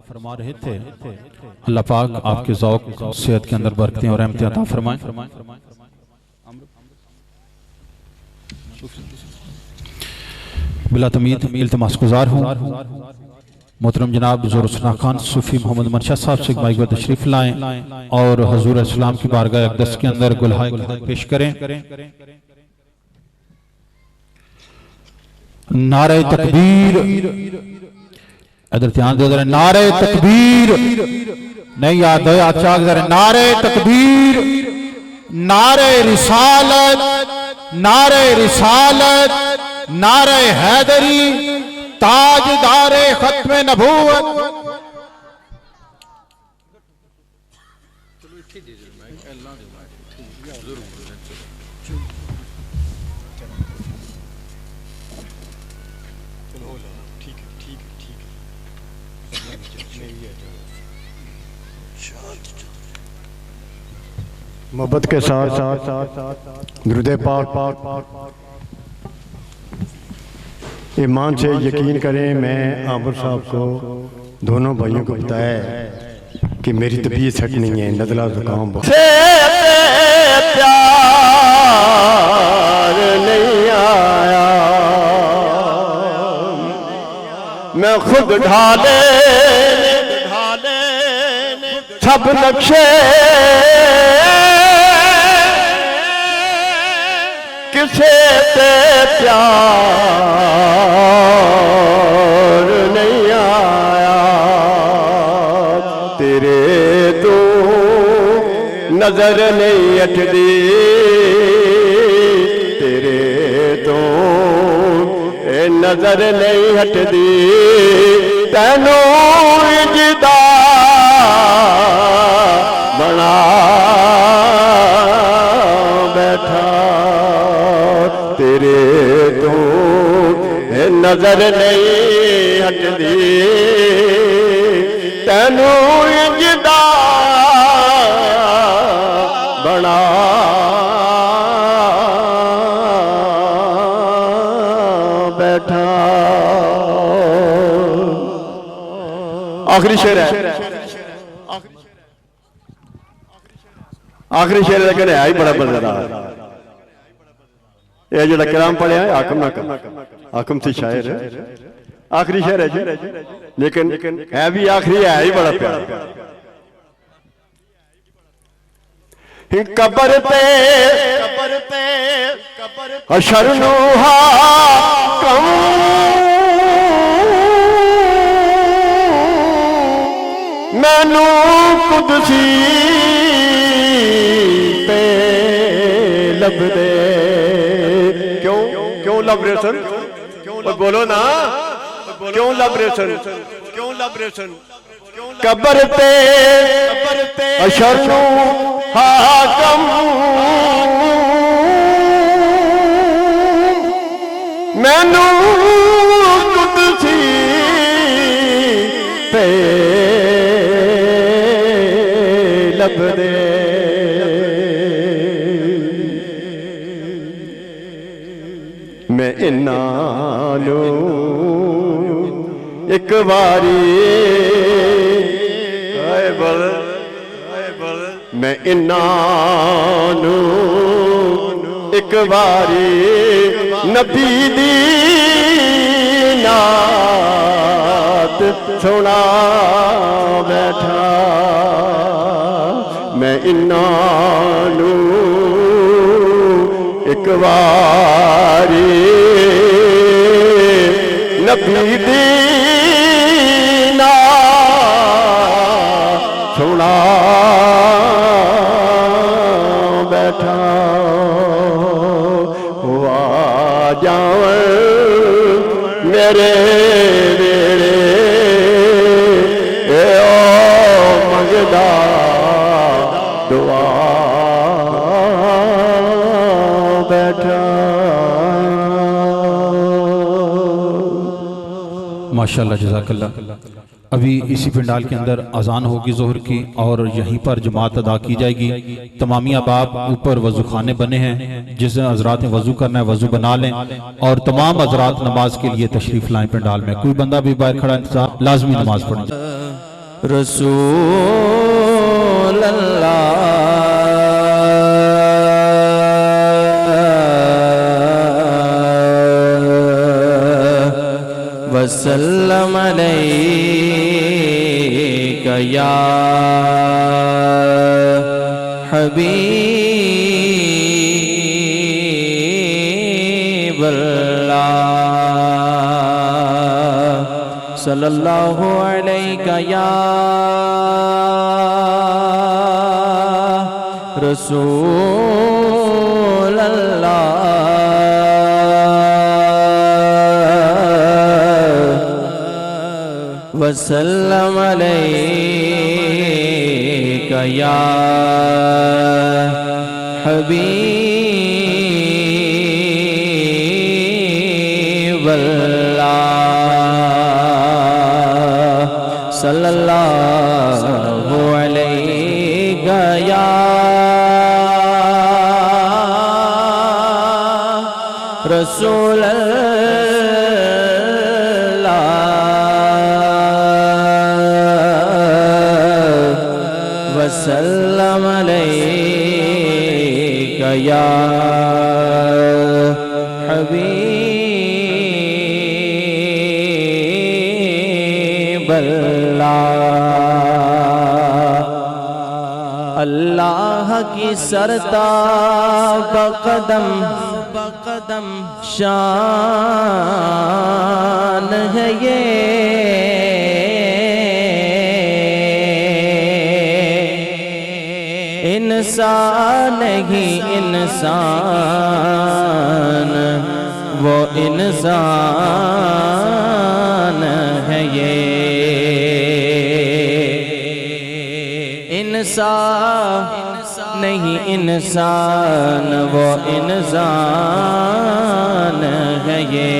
फरमा रहे थे। अल्लाह पाक आपके ज़ौक़ सेहत के अंदर बरकतें और रहमतें अता फरमाएं। बिला तमीद इल्तिमास गुज़ार हूँ मोहतरम जनाब ज़ुरुस्ना खान सूफी मोहम्मद मनशा साहब से माइक तशरीफ लाएं और हजूर इस्लाम की बारगाह अक़दस के अंदर गुलहाए पेश करें। नारे तकबीर, इधर ध्यान दे, नारे तकबीर नहीं याद है अच्छा, नारे तकबीर, नारे रिसालत, नारे रिसालत, नारे हैदरी, ताजदारे खत्म नबूवत। मोहब्बत के साथ दुरूद पाक ईमान से यकीन करें। मैं आमिर साहब को दोनों भाइयों को बताया कि मेरी तबीयत सेट नहीं है, नज़ला ज़ुकाम से प्यार नहीं आया, मैं खुद ढाले सब नक्शे किसे ते प्यार नहीं आया, तेरे तो नजर नहीं हटदी, तेरे तो नजर नहीं हटदी, तैनू इजदा बना बैठा, तेरे तो नजर नहीं हटदी, तैनू इजदा बना बैठा। आखिरी शेर है, आखिरी शेर लेकिन है ही बड़ा मजेदार। ये जो कलाम पढ़िया है आकम ना आकम से शायर है, आखिरी शेर है जी, लेकिन है भी आखिरी है ही बड़ा प्यारा। कब्र पे हशर नूहा कम मैनू कुदसी पे लब दे। क्यों लब रहे सन? बोलो ना, क्यों लब रहे सन? क्यों लब रहे सन? कब्र पे अशर हाकम मैनू कुदसी पे लब दे। मैं इन्हां एक बारी मैं इन्हां एक बारी नबी दी नात सुना बैठा। मैं इन्हां एक बारी नबी दी नात सुना बैठा। हुआ जावन मेरे वेड़े ओ मंगदा दुआ बैठा। माशाअल्लाह जज़ाकल्लाह। अभी इसी पंडाल के अंदर अजान होगी जोहर की और यहीं पर जमात अदा की जाएगी। तमामी अहबाब ऊपर वजू खाने बने हैं, जिस हजरात ने वजू करना है वजू बना लें और तमाम हजरात नमाज के लिए तशरीफ लाएं पंडाल में। कोई बंदा भी बाहर खड़ा इंतजार लाजमी नमाज पढ़ें। रसूल अल्लाह वसल्लम अलैका या हबीब अल्लाह सल्लल्लाहु अलैका या रसूल अल्लाह वसल्लम अलैका या हबीब अल्लाह सल्लल्लाहु अलैका या रसूल अल्लाह वसल्लम अलैका या हबीब अल्लाह। अल्लाह की सरताब कदम शान है ये, इंसान ही इंसान वो इंसान है ये, इंसान नहीं इंसान वो इंसान है ये।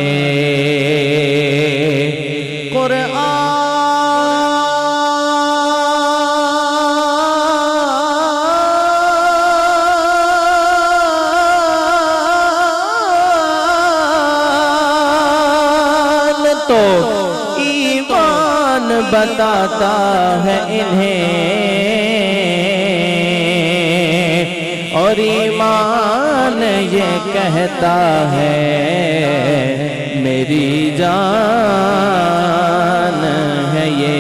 कुरान तो ईमान बताता है इन्हें और ईमान ये कहता है मेरी जान है ये।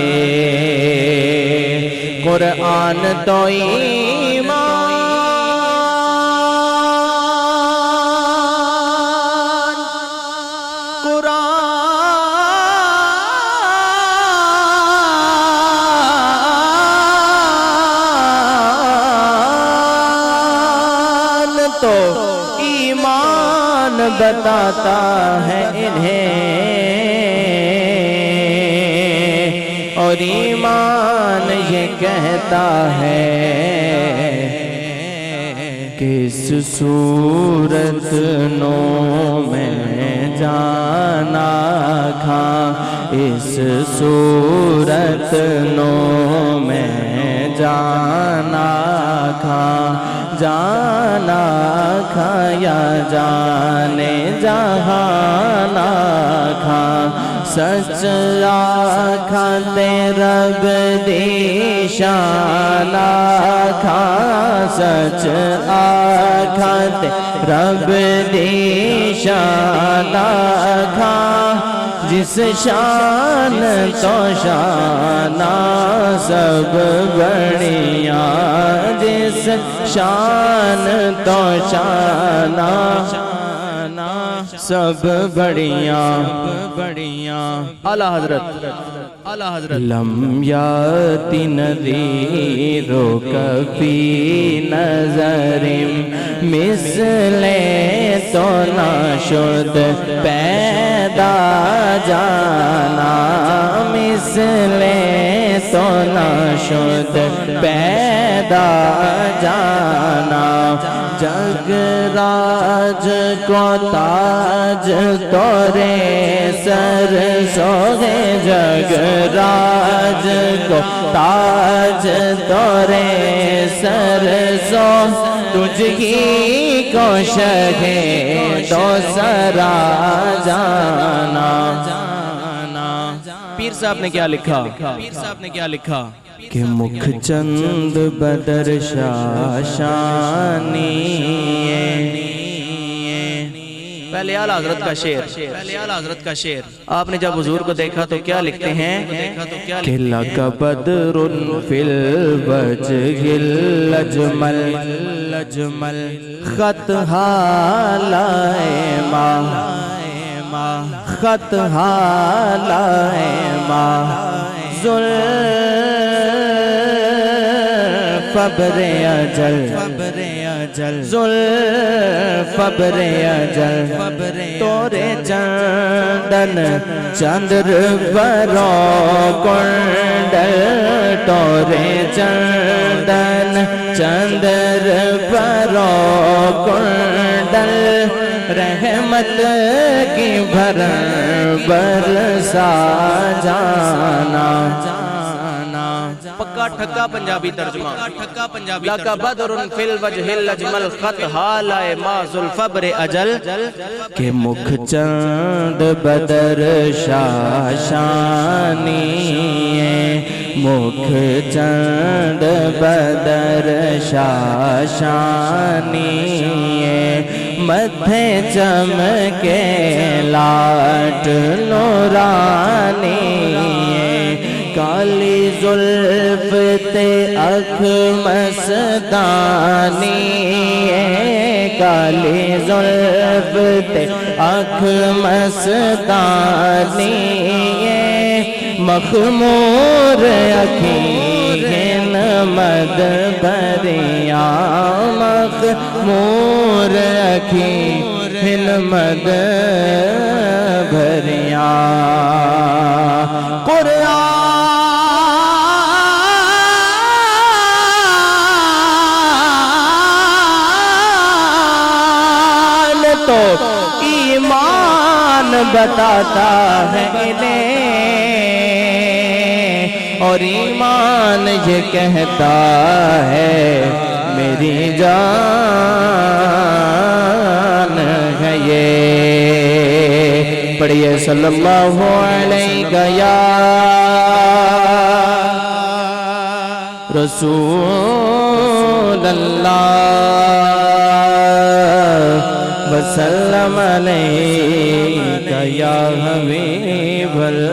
कुरान तो ईमान, कुरान तो ईमान बताता है इन्हें और ईमान ये कहता है किस सूरत नो में जाना खा, इस सूरत नो में जाना खा, जाना खाया जाने जहाना खा, सच आखा तेरा बदीशाना खा, सच आखा तेरा बदीशाना खा, जिस शान तो शाना सब बढ़िया, जिस शान तो शाना सब बढ़िया आला हजरत लम याति नज़ीरो कफी नज़रिम मिसले तो नाशुद पैदा जाना, मिसले तो नाशुद पैदा जाना। जगराज को ताज तोरे सर सोहे, जगराज को ताज तोरे सर सो, तुझकी को शहे दो सरा जाना। पीर साहब ने क्या लिखा, कि मुख चंद बदर शाशानी। पहले आला हजरत का शेर, आपने जब हुजूर को देखा तो क्या लिखते हैं, कि लका बदरुन फिल वजहिल अजमल खत हालाए माँ, खत हालाए माँ जुल्फ़-ए अजल, जुल्फ़-ए अजल तोरे चंदन चंद्र बरो कुंडल, तोरे चंदन चंद्र बरो कुंडल रहमत की भरण बरसा जाना। पक्का ठक्का पंजाबी तर्जुमा, लका बदरुन फिल वजहिल अजमल खत हालाए मा जुल्फ़-ए अजल, के मुख चंद बदर शाशानी, मुख चंद बदर शाशानी, मध्य चमके लाट नूरानी, काली जुल्फ ते अख मस्तानी, काली जुल्फ ते अख मस्तानी, मखमूर अखीन मद भरिया, मखमूर अखीन मद भरिया। कुरान तो ईमान बताता है इन्हें, और ईमान ये कहता है मेरी जान है ये। पढ़िए सल्लल्लाहु अलैहि या रसूल अल्लाह वसल्लम अलैका या हबीबल्लाह।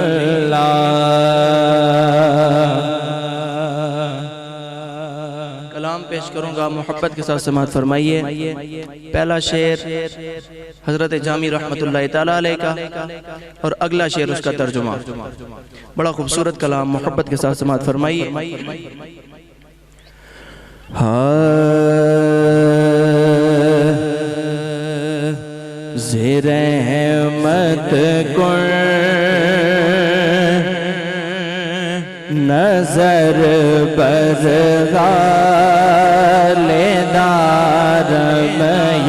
कलाम पेश करूंगा, मोहब्बत के साथ समाअत फरमाइए। पहला शेर हजरत जामी रहमतुल्लाह ताला अलैह का, और अगला शेर उसका तर्जुमा। बड़ा खूबसूरत कलाम, मोहब्बत के साथ समाअत फरमाइए। ज़े-रहमत कुन नजर बरगालेदार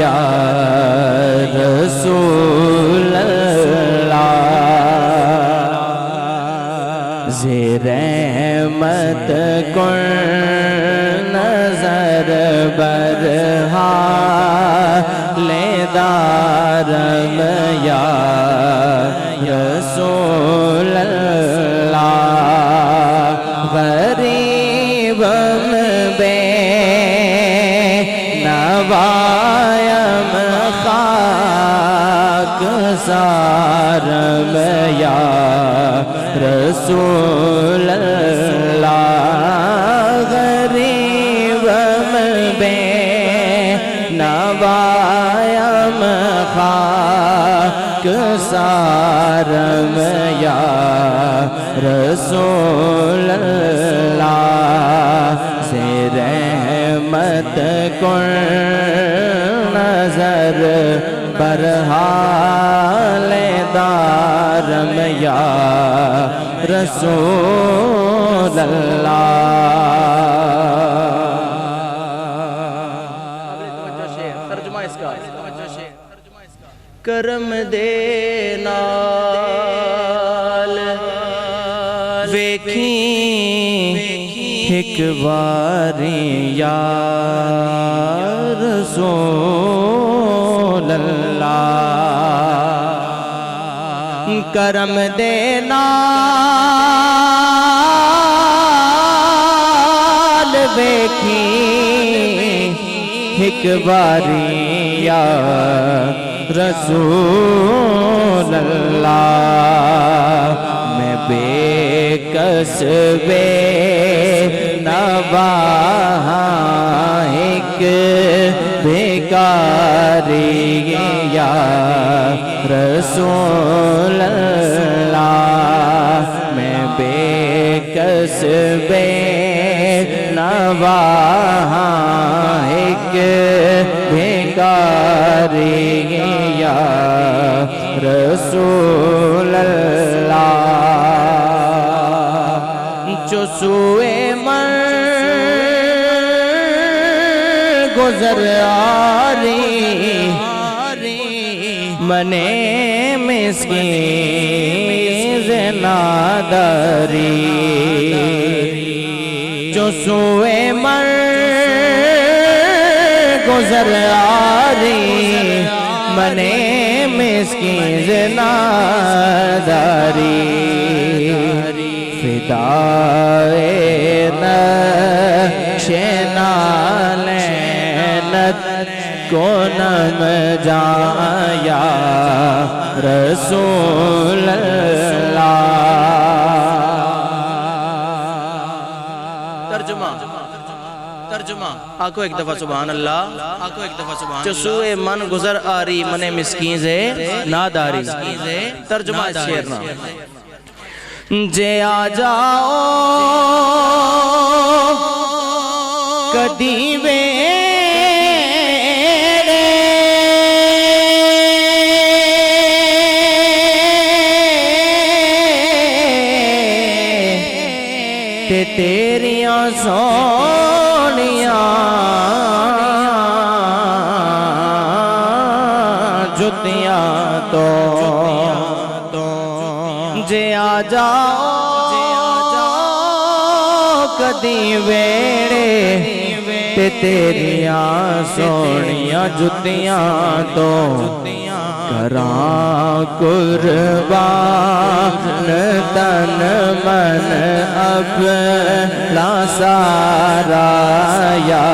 या रसूल अल्लाह। ज़े-रहमत कुन नजर बरगालेदार या रसूल अल्लाह। गरीबम बे नवायम खाक सारम या रसूल अल्लाह। गरीबम बे नवायम खाक सारम या रसूल अल्लाह। ज़े-रहमत कुन नजर बरहालेदारम या रसूल अल्लाह। तर्जुमा इसका, करम देना वेखी एक बारी या रसूल अल्लाह। करम देना वेखी एक बारी या रसूल अल्लाह मैं बेकस बेनवा एक बेकारी या रसूल अल्लाह मैं बेकस बेनवा एक बेकारी या रसूल अल्लाह जो सुए मन गुजर आरी मने मिस्कीन नादरी जो सुए मन गुजर आरी मने मिस्कीन नादरी फिदाए नैनत को नम जाया रसूल अल्लाह। तर्जुमा तर्जुमा आको एक दफा सुभान अल्लाह, आको एक दफा सुभान। जो सुए मन गुजर आरी मने मिस्कीन से नादारी। तर्जुमा शेर ना जे आ जाओ कदी वेड़े ते तेरियां सोनियां जुतियां तो जे आ जाओ कदी वेड़े ते तेरियां सोनियां जुतियां तो करां कुर्बान तन मन अपना सारा या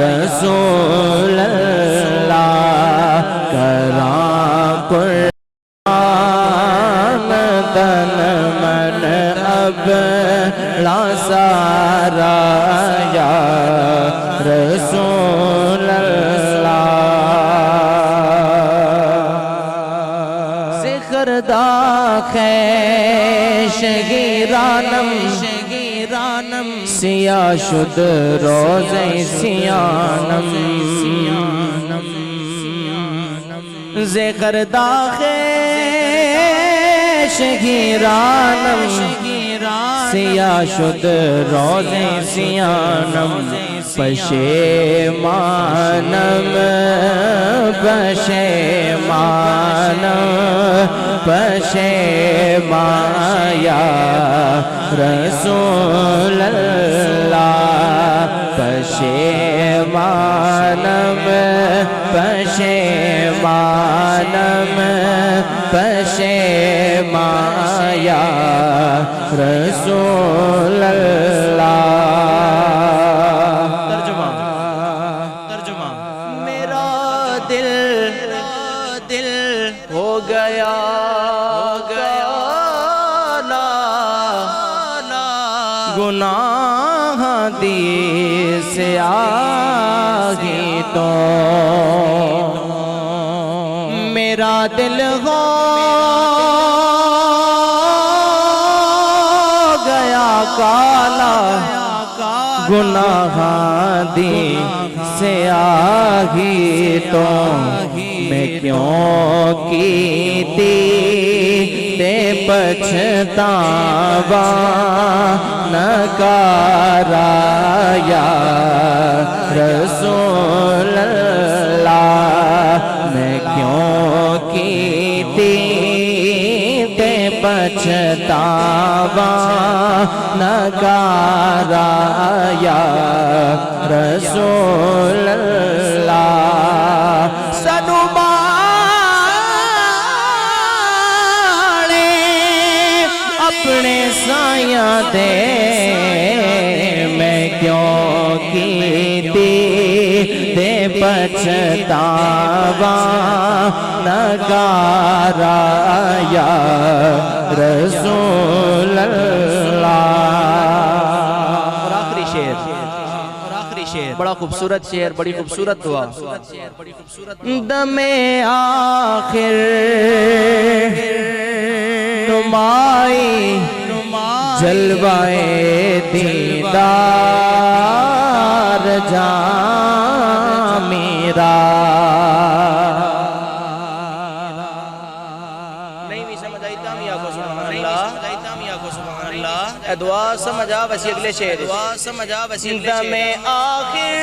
रसूल अल्लाह करां कुर्बान तन मन अपना सारा या रसूल अल्लाह। ज़िक्र खैश गिरानम सिया शुद रोज़े सियानम ज़िक्र खैश गिरानम सिया शुद रोज़े सियानम पशेमानम पशेमानम पशेमाया रसूल अल्लाह पशेमानम पशेमानम पशेमाया रसूल अल्लाह। तर्जुमा मेरा दिल हो गया गुनाह दी से आगी तो मेरा दिल हो गया काला गुनाह दी से आगी तो मैं क्यों कीती ते पछतावा न कराया रसूल अल्लाह मैं क्यों कीती ते पछतावा न कराया रसूल अल्लाह। सनु अपने साया दे मैं क्यों पछतावा नगारा या रसूल अल्लाह। और आखिरी शेर, बड़ा खूबसूरत शेर, बड़ी खूबसूरत दुआ। दमे आखिर नुमाई जलवाए दीदार जा मेरा। नहीं भी समझ आई तामिया को सुभान अल्लाह, दुआ समझ आ बस अगले शेर, दुआ समझ आ बस दमे आखिर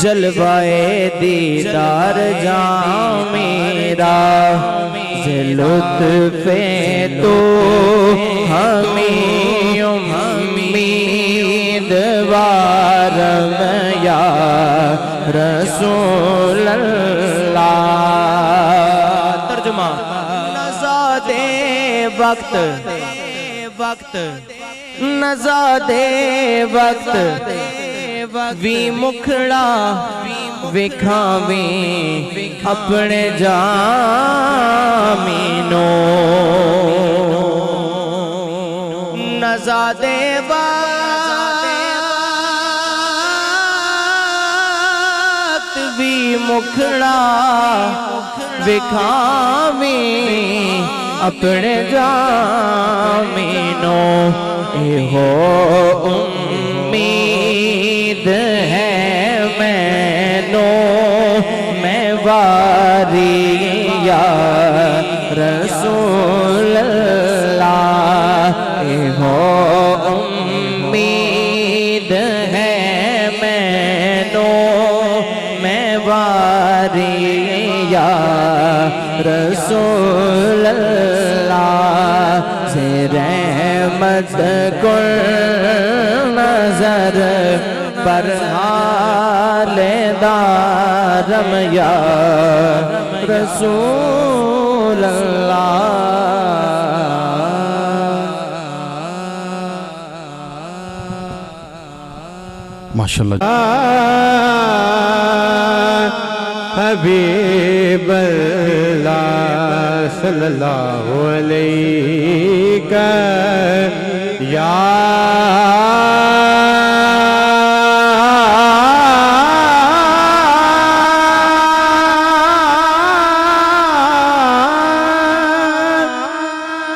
जलवाए दीदार जा मेरा। लुत्फ़े तो हमें उम्मीदवार या रसूल अल्लाह। तर्जुमा नज़ादे वक्त नज़ादे वक्त वी मुखड़ा विखावे अपने जामीनो। नज़ादे वक्त वी मुखड़ा विखावे अपने जामीनो। हो उम्मीद है मैनो मैं वारिया रसूल अल्लाह। हो उम्मीद है मैनो मैं वारिया रसूल अल्लाह। से रहमत कुल नजर पर हालेदारम या रसूल अल्लाह। माशाल्लाह। हबीब अल्लाह सल्लल्लाहु अलैहि या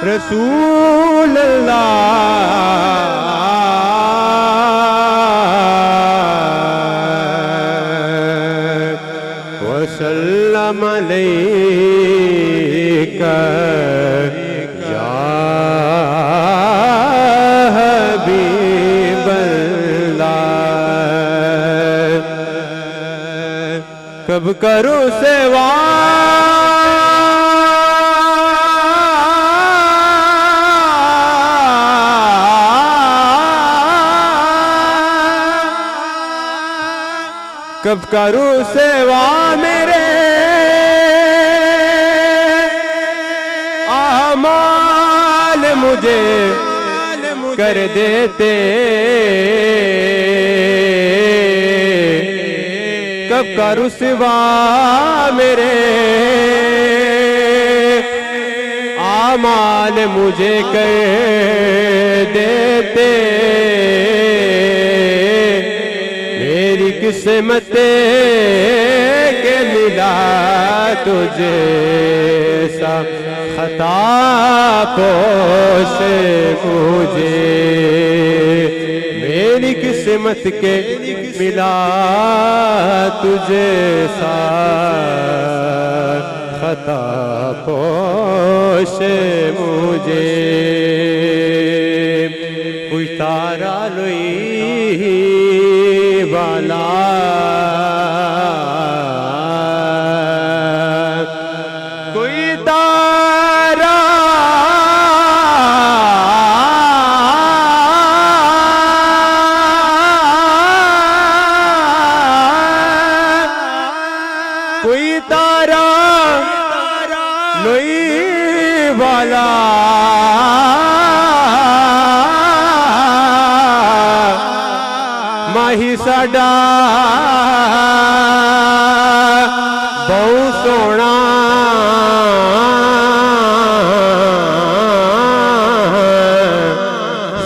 रसूल अल्लाह वसल्लम अलैका या हबीब अल्लाह। कब करूं सेवा कब करूं सेवा मेरे आमाल मुझे कर देते। कब करूं सेवा मेरे आमाल मुझे कर देते। किस्मत के मिला तुझे सा खता पोश मुझे। मेरी किस्मत के मिला तुझे सा खता पोश मुझे। कोई तारा लोई वाला कोई तारा कोई तारा लोई वाला साडा बहुत सोना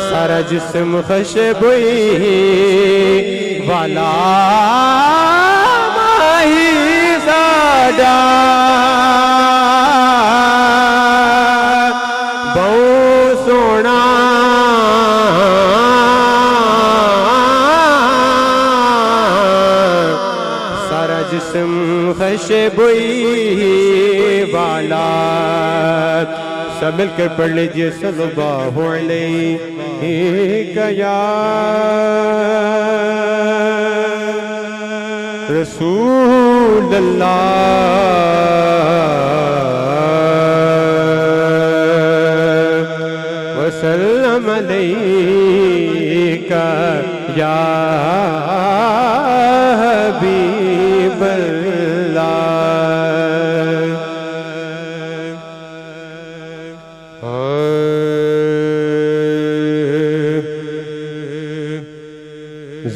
सारा जिस्म खुशबुई वाला माही साडा बहुत सोना सारा जिस्म खुशबुई वाला। सब मिलकर पढ़ लीजिए सल्लल्लाहु अलैहि या रसूल अल्लाह वसल्लम अलैका या हबीब अल्लाह।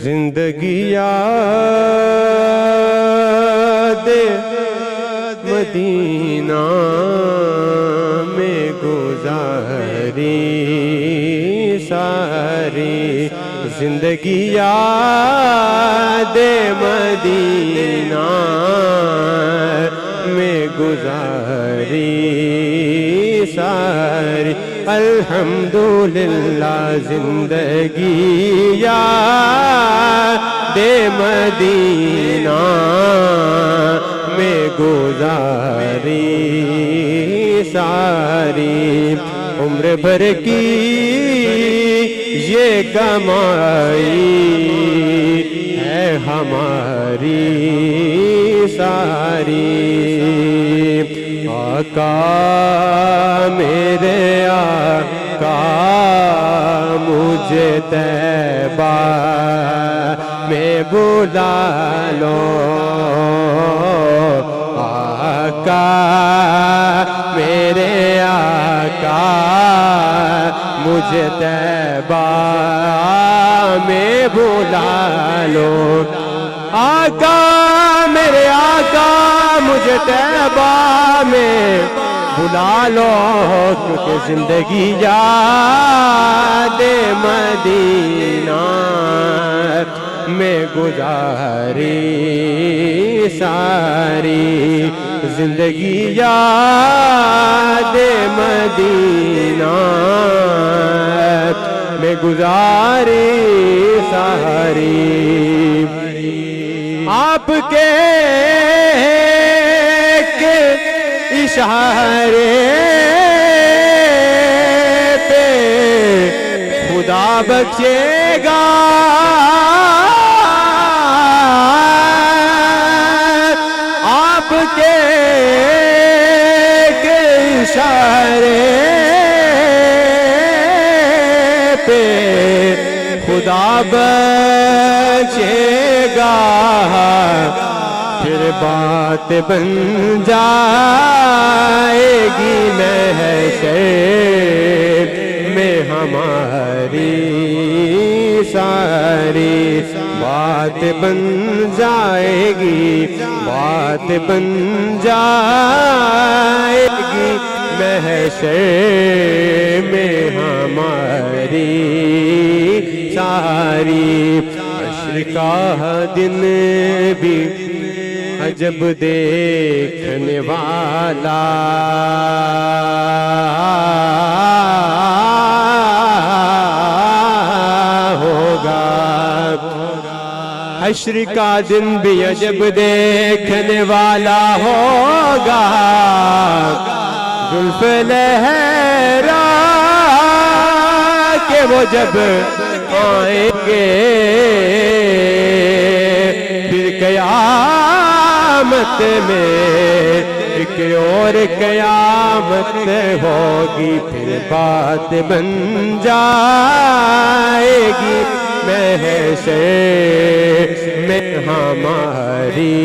जिंदगी याद मदीना में गुजारी सारी जिंदगी याद मदीना में गुजारी सारी। अल्हम्दुलिल्लाह जिंदगी याद मदीना में गुजारी सारी। उम्र भर की ये कमाई है हमारी सारी। आका मेरे आका मुझे तैबा में बुला लो। आका मेरे आका मुझे तैबा में बुला लो। आका मेरे आका मुझे तैबा में बुला लो क्योंकि जिंदगी याद मदीना में गुजारी सारी। जिंदगी याद मदीना में गुजारी सारी। आपके इशारे पे खुदा बख्शेगा। आपके इशारे पे खुदा बख्शेगा। फिर बात बन जाएगी महशर में हमारी सारी। बात बन जाएगी बात बन जाएगी महशर में हमारी सारी। हश्र का दिन भी अजब देखने वाला होगा। हश्र का दिन भी अजब देखने वाला होगा। जुल्फ लहरा के वो जब आएंगे फिर कयामत में एक और कयामत होगी। फिर बात बन जाएगी महशर में हमारी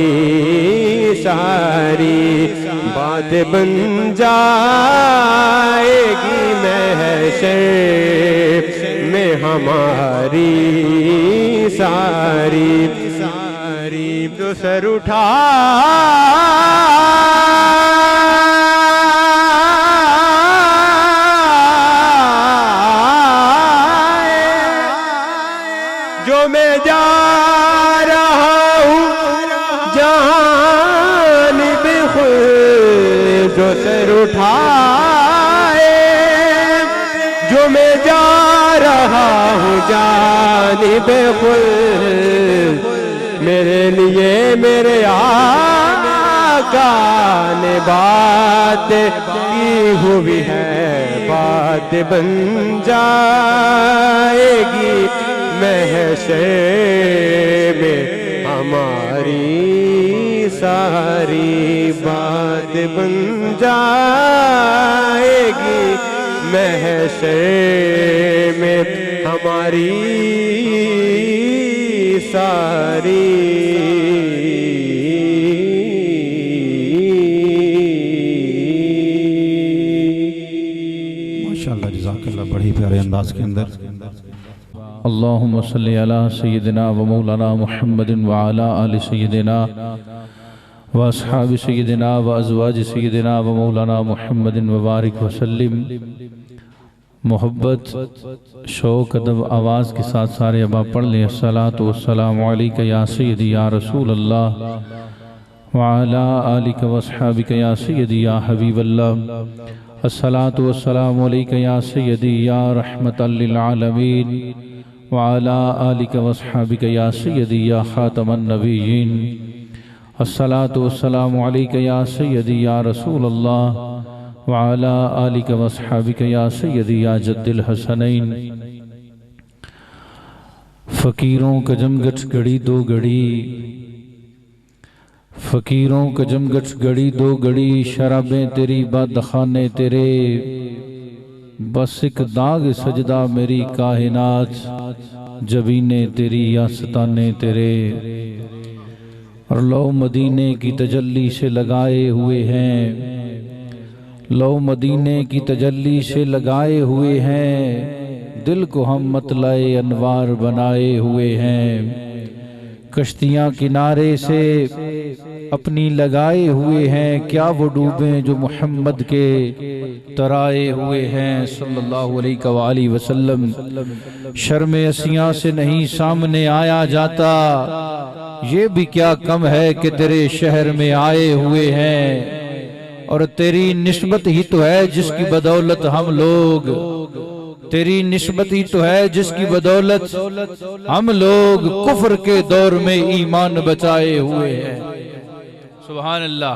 सारी। बात बन जाएगी महशर में हमारी सारी तो सर उठा जो मैं जा रहा हूँ जानिब खुद जो सर उठाए जो मैं जा रहा हूँ जानिब खुद मेरे लिए मेरे आका ने बात की हुई है बात बन जाएगी महशर में हमारी सारी बात बन जाएगी महशर में हमारी सारी माशाअल्लाह जज़ाकल्लाह बड़े प्यारे अंदाज के अंदर अल्लाहुम्मा सल्ली अला सय्यिदिना व मौलाना मुहम्मदिन व अला आलि सय्यिदिना व अस्हाबि सय्यिदिना व अज़वाजि सय्यिदिना व मौलाना मुहम्मदिन व बारिक व सल्लिम। मोहब्बत शौक़ अदब आवाज़ के साथ सारे अब आप पढ़ लें। अस्सलातु वस्सलामु अलैका या सय्यदी या रसूल अल्लाह व अला आलिका व अस्हाबिका या सय्यदी या हबीबल्लाह। अस्सलातु वस्सलामु अलैका या सय्यदी या रहमतल लिल आलमीन व अला आलिका व अस्हाबिका या सय्यदी या खातमन नबिय्यीन। अस्सलातु वस्सलामु अलैका या सय्यदी या रसूल अल्लाह व अला आलिका व अस्हाबिका या सय्यदी या जद्दिल हसनैन। फ़कीरों का जमगछ घड़ी दो घड़ी फ़कीरों का जमगछ घड़ी दो घड़ी शराबें तेरी बादखाने तेरे बस एक दाग सजदा मेरी काहिनात जबीने तेरी आस्ताने तेरे। और लो मदीने की तजल्ली से लगाए हुए हैं लो मदीने की तजल्ली से लगाए हुए हैं दिल को हम मतलाए अनवार बनाए हुए हैं। कश्तियाँ किनारे से अपनी लगाए हुए हैं क्या वो डूबें जो मोहम्मद के तराए हुए हैं सल्लल्लाहु अलैहि वसल्लम। शर्म असियाँ से नहीं सामने आया जाता ये भी क्या कम है कि तेरे शहर में आए हुए हैं। और तेरी निस्बत ही तो है जिसकी बदौलत हम लोग तेरी निस्बत ही तो है जिसकी बदौलत हम लोग कुफ्र के दौर में ईमान बचाए हुए हैं। सुभान अल्लाह।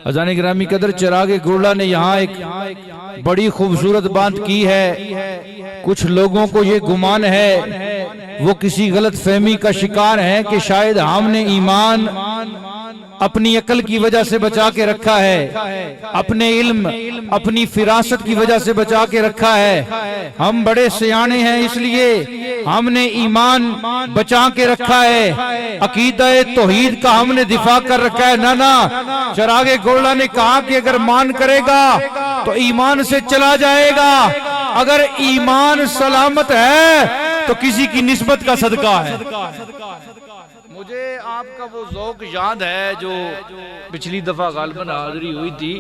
अज़ान गिरामी कदर चिरागे गुरला ने यहाँ एक बड़ी खूबसूरत बात की है। कुछ लोगों को ये गुमान है वो किसी गलत फहमी का शिकार है कि शायद हमने ईमान अपनी अकल की वजह से बचा के रखा है, अपने इल्म अपनी फिरासत की वजह से बचा के रखा है। हम बड़े सियाने हैं इसलिए हमने ईमान बचा के रखा है, अकीदा तौहीद का हमने दिफा कर रखा है। ना चिरागे गोला ने कहा कि अगर मान करेगा तो ईमान से चला जाएगा, अगर ईमान सलामत है तो किसी की निस्बत का सदका है। मुझे आपका वो ज़ौक़ याद है जो पिछली दफा गालिबन हाज़री हुई थी।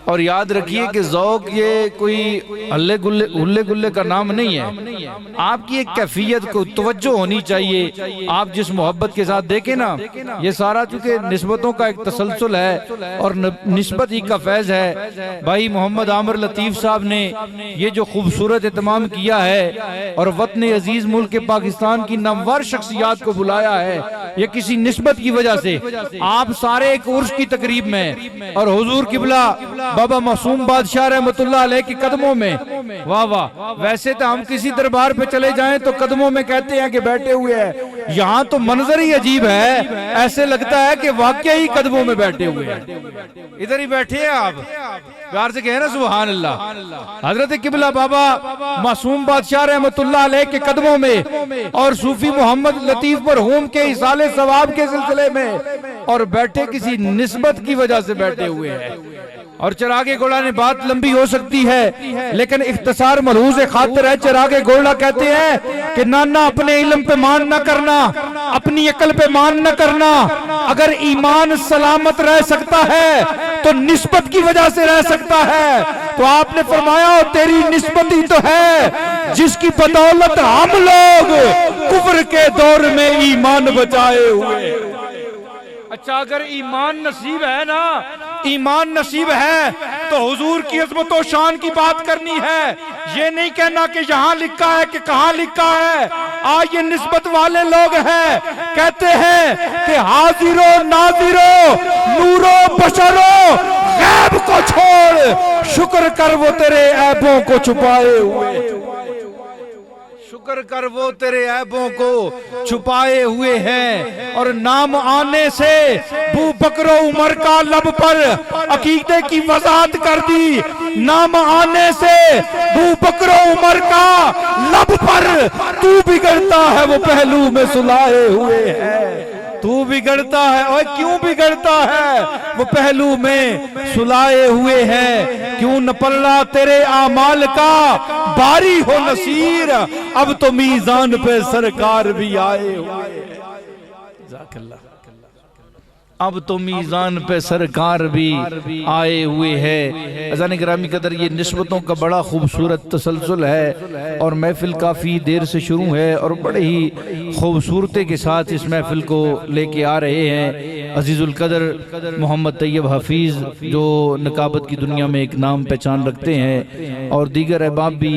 और याद रखिए कि ज़ौक़ ये कोई हल्ले गुल्ले का नाम नहीं है। आपकी एक कैफियत को तवज्जो होनी चाहिए। आप जिस मोहब्बत के साथ देखें ना, ये सारा चूंकि निस्बतों का एक तसलसल है और निस्बत ही का फैज़ है। भाई मोहम्मद आमिर लतीफ़ साहब ने ये जो खूबसूरत एहतमाम किया है और वतन अजीज मुल्क पाकिस्तान की नामवर शख्सियात को बुलाया है, ये किसी निस्बत की वजह से। आप सारे एक उर्स की तकरीब में और हुजूर किबला बाबा मासूम बादशाह रहमतुल्लाह अलैह के कदमों में, वाह वाह। वैसे तो हम किसी दरबार पे चले जाएं तो कदमों में कहते हैं कि बैठे हुए हैं, यहाँ तो मंजर ही अजीब है, ऐसे लगता है कि वाकई ही कदमों में बैठे हुए हैं। इधर ही बैठे हैं आप, प्यार से कहे ना सुभान अल्लाह। हजरत किबला बाबा मासूम बादशाह रहमतुल्लाह अलैह के कदमों में और सूफी मोहम्मद लतीफ मरहूम के इसाले सवाब के सिलसिले में, और बैठे किसी निस्बत की वजह से बैठे हुए हैं। और चिरागे गोला ने बात लंबी हो सकती है लेकिन इख्तिसार मलहूज खातिर है। चिरागे गोला कहते हैं कि नाना अपने इल्म पे मान न करना, अपनी अकल पे मान न करना। अगर ईमान सलामत रह सकता है तो निस्बत की वजह से रह सकता है। तो आपने फरमाया तेरी निस्बत ही तो है जिसकी बदौलत हम लोग कुफ्र के दौर में ईमान बचाए हुए। अच्छा, अगर ईमान नसीब है ना, ईमान नसीब है तो हुजूर की अज़मत और शान की बात करनी है। ये नहीं कहना कि यहाँ लिखा है कि कहाँ लिखा है। आज ये निस्बत वाले लोग हैं, कहते हैं कि हाजिरो नाजिरो नूरो बशरो, गैब को छोड़ शुक्र कर वो तेरे ऐबों को छुपाए हुए। शुक्र कर वो तेरे ऐबों को छुपाए हुए हैं। और नाम आने से बू बकरो उमर का लब पर अकीदे की वजाहत कर दी। नाम आने से बू बकरो उमर का लब पर तू बिगड़ता है वो पहलू में सुलाए हुए है। तू बिगड़ता है और क्यों बिगड़ता है वो पहलू में सुलाए हुए हैं। क्यों न पल्ला तेरे आमाल का बारी हो नसीर, अब तो मीजान पे सरकार भी आए हुए। अब तो मीज़ान पे सरकार भी आए हुए हैं। अज़ान गिरामी कदर, ये निस्बतों का बड़ा खूबसूरत तसलसल है और महफिल काफ़ी देर से शुरू है और बड़े ही खूबसूरती के साथ इस महफिल को लेके आ रहे हैं अजीज़ुल कदर मोहम्मद तैयब हफीज़, जो नकाबत की दुनिया में एक नाम पहचान रखते हैं, और दीगर अहबाब भी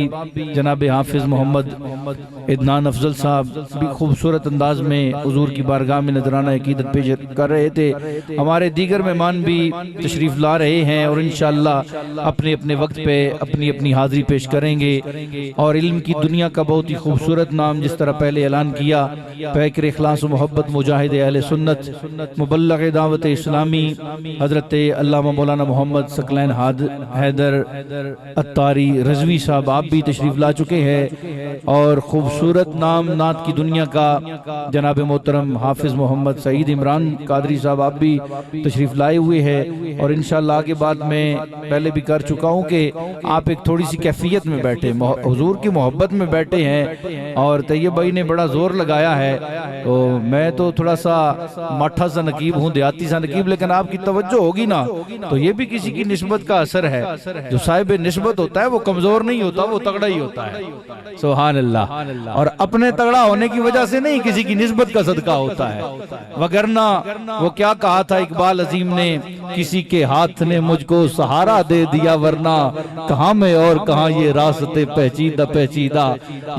जनाब हाफिज़ मोहम्मद इदनान अफजल साहब भी खूबसूरत अंदाज में हुजूर की बारगाह में नजराना अकीदत पेश कर रहे थे। हमारे दीगर मेहमान भी तशरीफ ला रहे हैं और इंशाअल्लाह अपने अपने वक्त पे अपनी अपनी हाजिरी पेश करेंगे। और इल्म की दुनिया का बहुत ही खूबसूरत नाम, जिस तरह पहले ऐलान किया, पैकर इखलास मोहब्बत मुजाहिद अहले सुन्नत मुबल्लिग दावत इस्लामी हजरत अल्लामा मौलाना मोहम्मद सकलैन हैदर अत्तारी रजवी साहब, आप भी तशरीफ ला चुके हैं। और खूबसूरत नाम नात की दुनिया का जनाब मोहतरम हाफिज मोहम्मद सईद इमरान कादरी साहब, आप भी तशरीफ लाए हुए हैं। और इंशाअल्लाह के बाद मैं पहले भी कर चुका हूँ कि आप एक थोड़ी सी कैफियत में बैठे, हुजूर की मोहब्बत में बैठे हैं। और तैयब भाई ने बड़ा जोर लगाया है, तो मैं तो थोड़ा सा माठा सा नकीब हूँ, देहाती सा नकीब, लेकिन आपकी तवज्जो होगी ना तो ये भी किसी की निस्बत का असर है। जो साहिब निस्बत होता है वो कमजोर नहीं होता, वो तगड़ा ही होता है। सुभान अल्लाह। और अपने तगड़ा होने की वजह से नहीं, किसी की निस्बत का सदका होता है। वगरना वो क्या कहा था इकबाल अजीम ने, किसी के हाथ ने मुझको सहारा दे दिया, वरना कहाँ मैं और कहाँ ये रास्ते पेचीदा पेचीदा।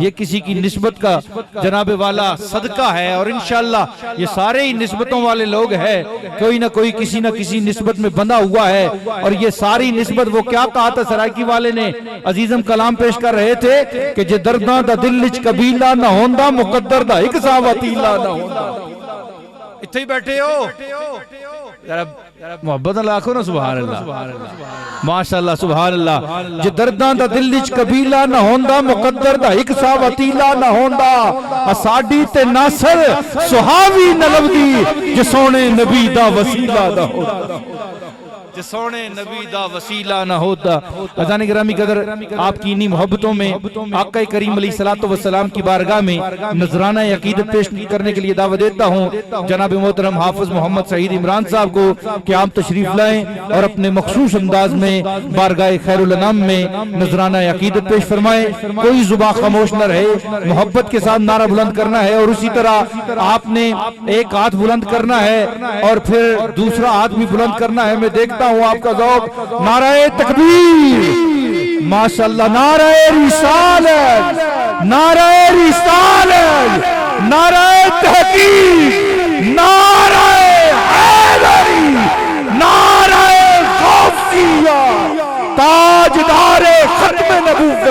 ये किसी की निस्बत का जनाब वाला सदका है। और इंशाअल्लाह ये सारे ही निस्बतों वाले लोग हैं, कोई ना कोई किसी ना किसी निस्बत में बंधा हुआ है। और ये सारी निस्बत, वो क्या कहा था सरायकी वाले ने, अजीजम कलाम पेश कर रहे थे कि जे दर्दां दा दिल विच कबीला ना होंदा, मुकद्दर दा एक सा वतीला ना होंदा। इत्थे ही बैठे हो, मोहब्बत लाखो ना। सुभान अल्लाह, माशाअल्लाह, सुभान अल्लाह। जे दर्दां दा दिल विच कबीला ना होंदा, मुकद्दर दा एक सा वतीला ना होंदा। साडी ते नासर सुहावी न लभदी, जे सोने नबी दा वसीला ना होंदा, जे सोने नबी दा वसीला ना होता। अज़ान गिरामी कदर, आपकी इन्हीं मोहब्बतों में आका करीम अलैहिस्सलातु वस्सलाम की बारगाह में नजराना अकीदत पेश करने के लिए दावत देता हूँ जनाब मोहतरम हाफिज मोहम्मद सईद इमरान साहब को कि आप तशरीफ लाएं और अपने मखसूस अंदाज में बारगाह खैरुल अनाम में नजराना अकीदत पेश फरमाएं। कोई जुबान खामोश न रहे, मोहब्बत के साथ नारा बुलंद करना है। और उसी तरह आपने एक हाथ बुलंद करना है और फिर दूसरा हाथ भी बुलंद करना है। मैं देखता हूँ आपका ज़ौक़। नाराए तकबीर, माशाअल्लाह, नाराए रिसालत, नाराए रिसालत, नाराए तहकीक, नाराए हैदरी, नाराए गौसिया, ताजदारे खत्म नबूवत,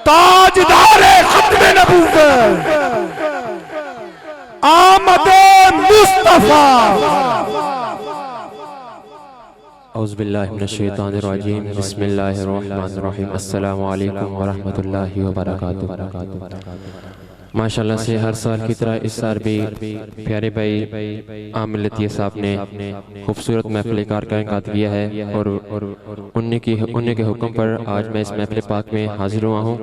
ताजदारे खत्म नबूवत, आमदे मुस्तफा। औज़ुबिल्लाहि मिनश्शैतानिर्रजीम, बिस्मिल्लाहिर्रहमानिर्रहीम, अस्सलामु अलैकुम व रहमतुल्लाहि व बरकातुहू। माशाल्लाह से हर साल की तरह इस साल भी प्यारे भाई आमिर लतीफ़ साहब ने खूबसूरत महफिल कार का इनेकाद किया है और उन्हीं के हुक्म पर आज मैं इस महफिल पाक में हाजिर हुआ हूँ।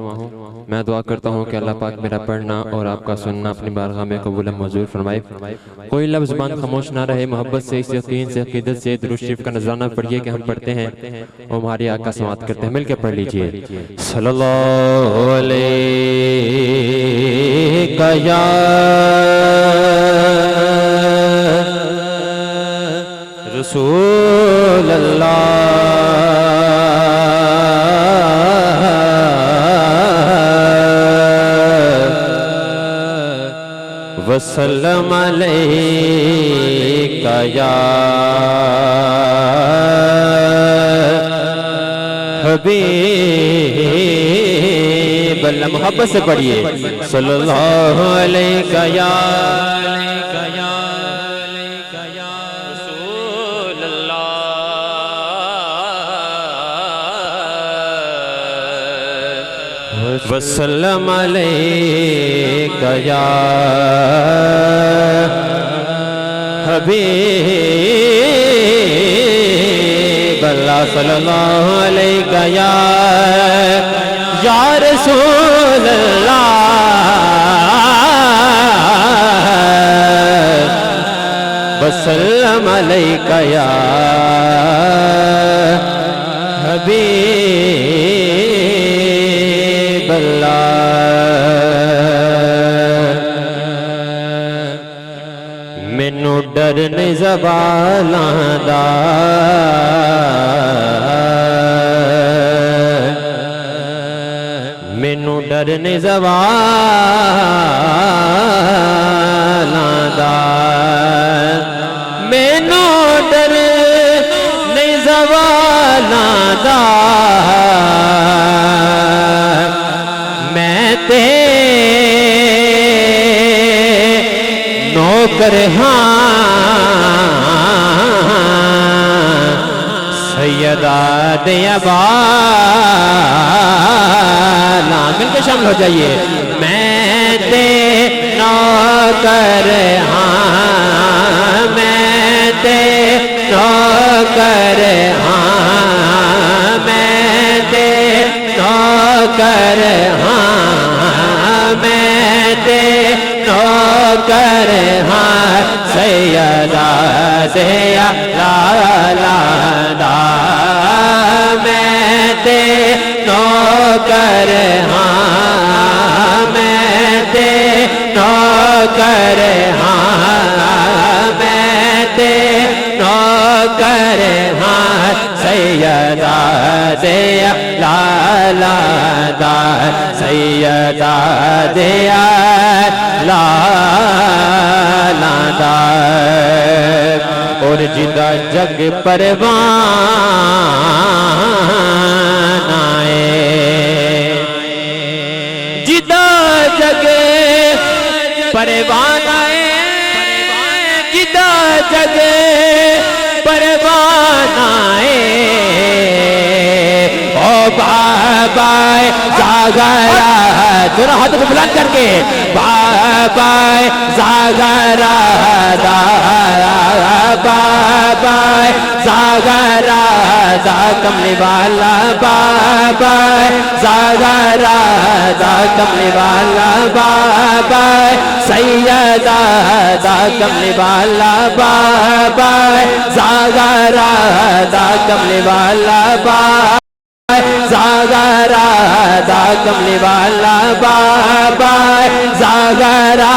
मैं दुआ करता हूँ कि अल्लाह पाक मेरा पढ़ना और आपका सुनना अपनी बारगाह में कबूल मंजूर फरमाए। कोई लफ्ज़ ज़ुबान खामोश ना रहे, मोहब्बत से, इस यकीन से, अक़ीदत से दुरूद शरीफ का नजराना पढ़िए कि हम पढ़ते हैं और हमारी आका समात करते हैं। मिलकर पढ़ लीजिए सल्लल्लाहु अलैहि या रसूल अल्लाह वसल्लम अलैका या हबीब अल्लाह। मोहब्बत से पढ़िए सल्लल्लाहु अलैका या रसूल अल्लाह वसल्लम अलैका या हबीब अल्लाह सल्लल्लाहु अलैका या रसूल अल्लाह वसल्लम अलैका या हबीब अल्लाह। मैनू डर नहीं ज़बानां दा, मैनू डर नहीं ज़बानां दा, मैनू डर नहीं ज़बानां दा, मैं ते नौकर हाँ सैयदा दे अबाना। मिलकर शामिल हो जाइए। मैं ते नौकर हाँ, मैं ते नौकर हाँ, मैं ते नौकर हाँ, मैं ते नौकर हाँ सैयदा दे लाला, मैं ते नौकर हाँ, मैं ते नौकर हाँ, मैं ते नौकर हाँ सैयदा दे लाला, सैयदा दे लाला। और जिदा जग परवान आए, जिदा जग परवान आए, जिदा जग परवान आए, ओ बाबा जागरा दोनों हाथों को बुलंद करके बाबा जागरा दा, बाबा जागरा दा कमली वाला, बाबा जागरा दा कमली वाला, बाबा सैयदा दा कमली वाला, बाबा जागरा दा कमली वाला, बाबा जागरा दा कमली वाला, बाबा जागरा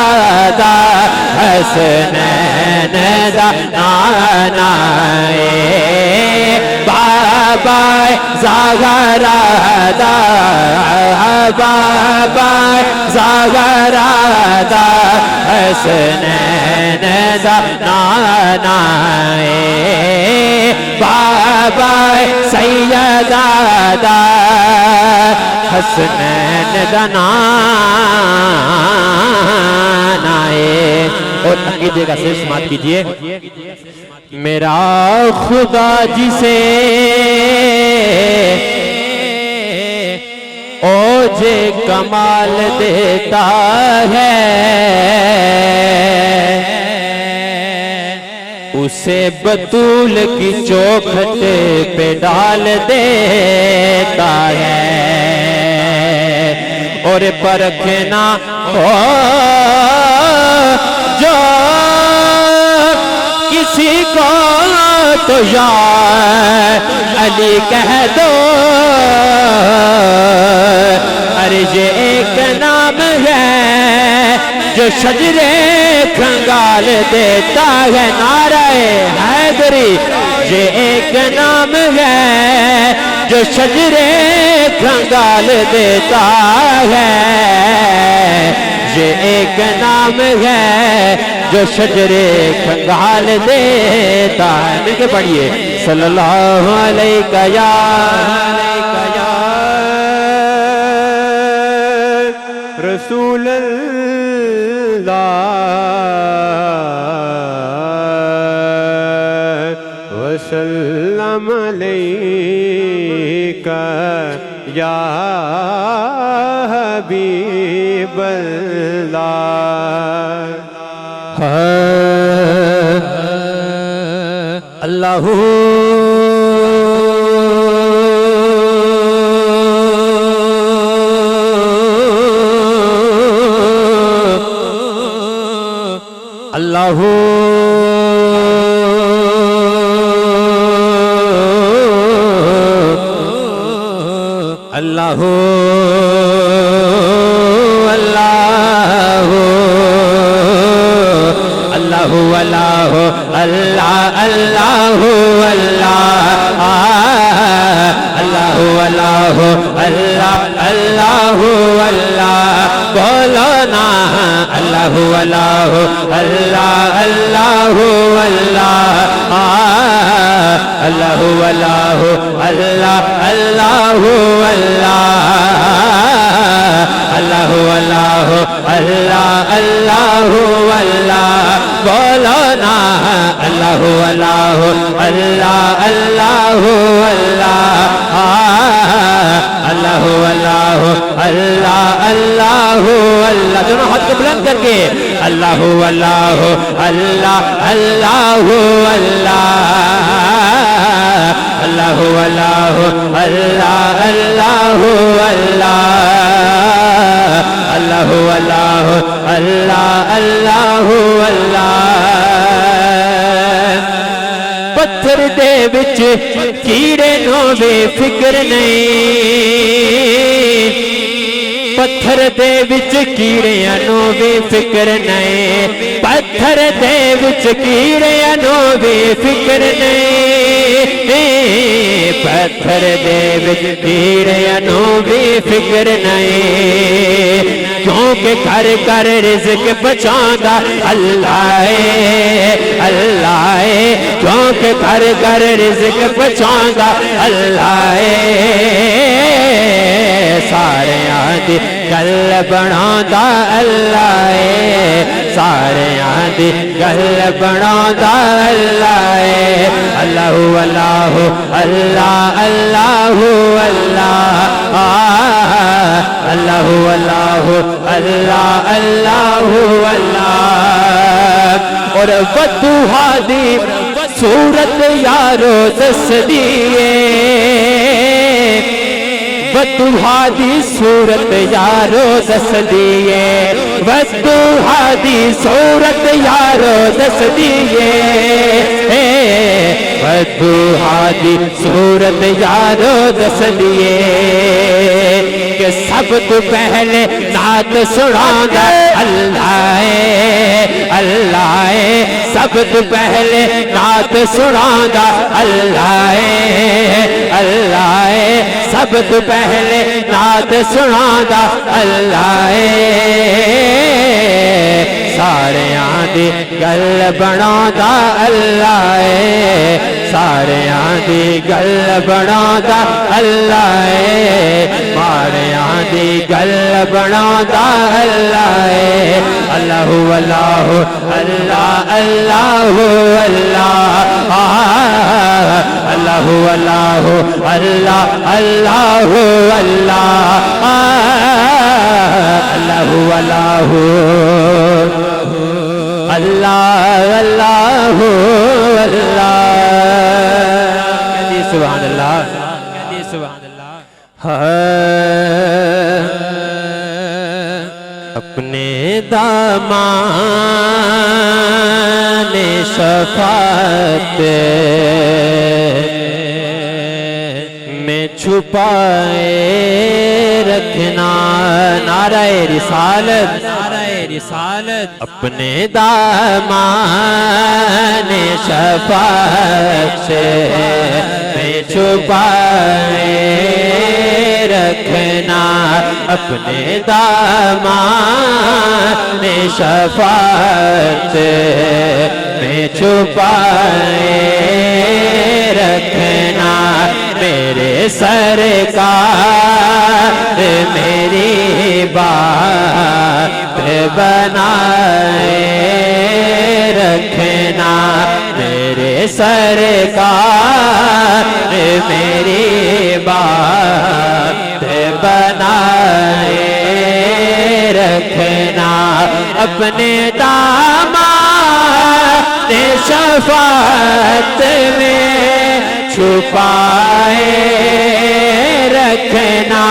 दा हसनैन दा नानाए, बाबा जागरा दा, बाबा जागरा दा हसनैन दा नानाए, बाबा सैयदा दा हसनैन दा नानाए। और अकीदे का सिर समाप्त कीजिए। मेरा खुदा जिसे ओ जे कमाल देता है, उसे बतूल की चौखट पे डाल देता है। और परखना हो जो किसी को तो या अली कह दो। अरे ये एक नाम है जो शजरे खंगाल देता है। नाराए हैदरी। ये एक नाम है जो शजरे खंगाल देता है। ये एक नाम है जो शजरे खंगाल देता है। मिलके पढ़िए सल्लल्लाहु अलैहि या रसूल अल्लाह वसल्लम अलैका या हबीब अल्लाह। अल्लाहू अल्लाहू अल्लाहू अल्लाहू अल्लाहू अल्लाहू अल्लाह अल्लाहू अल्लाह अल्लाहू अल्लाहू अल्लाह अल्लाहू अल्लाह। बोलो ना अल्लाहू अल्लाहू अल्लाह अल्लाहू अल्लाह अल्लाहू अल्लाहू अल्लाह अल्लाहू अल्लाह अल्लाहू अल्लाहू अल्लाह अल्लाहू अल्लाह। बोलो ना अल्लाहू अल्लाहू अल्लाह अल्लाहू अल्लाह अल्लाहू अल्लाहू अल्लाह अल्लाहू अल्लाह। दोनों हाथ को बुलंद करके अल्लाहू अल्लाहू अल्लाह अल्लाहू अल्लाह अल्लाहू अल्लाहू अल्लाह अल्लाहू अल्लाह अल्लाहू अल्लाहू अल्लाह अल्लाहू अल्लाह। पत्थर दे विच कीड़े नो वे फिक्र नहीं। पत्थर दे विच कीड़ियां नो भी फिक्र नहीं। पत्थर दे विच कीड़ियां नो भी फिक्र नहीं। पत्थर दे विच कीड़ियां नो भी फिक्र नहीं। क्योंकि कर कर रिज़्क़ बचांदा अल्लाह है अल्लाह है। क्योंकि कर कर रिज़्क़ बचांदा अल्लाह है। सारे आदि गल बनांदा अल्लाह है। सारे आदि गल बनांदा अल्लाह है। अल्लाहू अल्लाहू अल्लाह अल्लाहू अल्लाह अल्लाहू अल्लाहू अल्लाह अल्लाहू अल्लाह। और वदुहा दी सूरत यारो दस दिए। वदुहा दी सूरत यारो दस दिए। वदुहा दी सूरत यारो दस दिए। वदुहा दी सूरत यारो दस दिए। कि सब तो पहले नात सुनांदा अल्लाह है अल्लाह है। सब तो पहले नात सुनांदा अल्लाह है अल्लाह है। सब तो पहले नात सुनांदा अल्लाह है। सारे आदि गल बनांदा अल्लाह है। सारे आदि गल बनांदा अल्लाह है। सारियां दी गल बनांदा अल्लाह है। अल्लाहु अल्लाहु अल्लाह अल्लाहु अल्लाह अल्लाहु अल्लाहु अल्लाह अल्लाहु अल्लाह अल्लाहु अल्लाहु अल्लाह अल्लाहु अल्लाह। कहती सुभान अल्लाह, कहती सुभान अल्लाह। अपने दामान शफाअत में छुपाए रखना। नाराए रिसालत, नाराए रिसालत। अपने दामान शफाअत में छुपाए रखना। अपने दामान शफाअत में छुपाए रखना। मेरे सरकार मेरी बात बनाए रखना। मेरे सरकार मेरी बात बनाए रखना। अपने दामाद शफाअत में छुपाए रखना।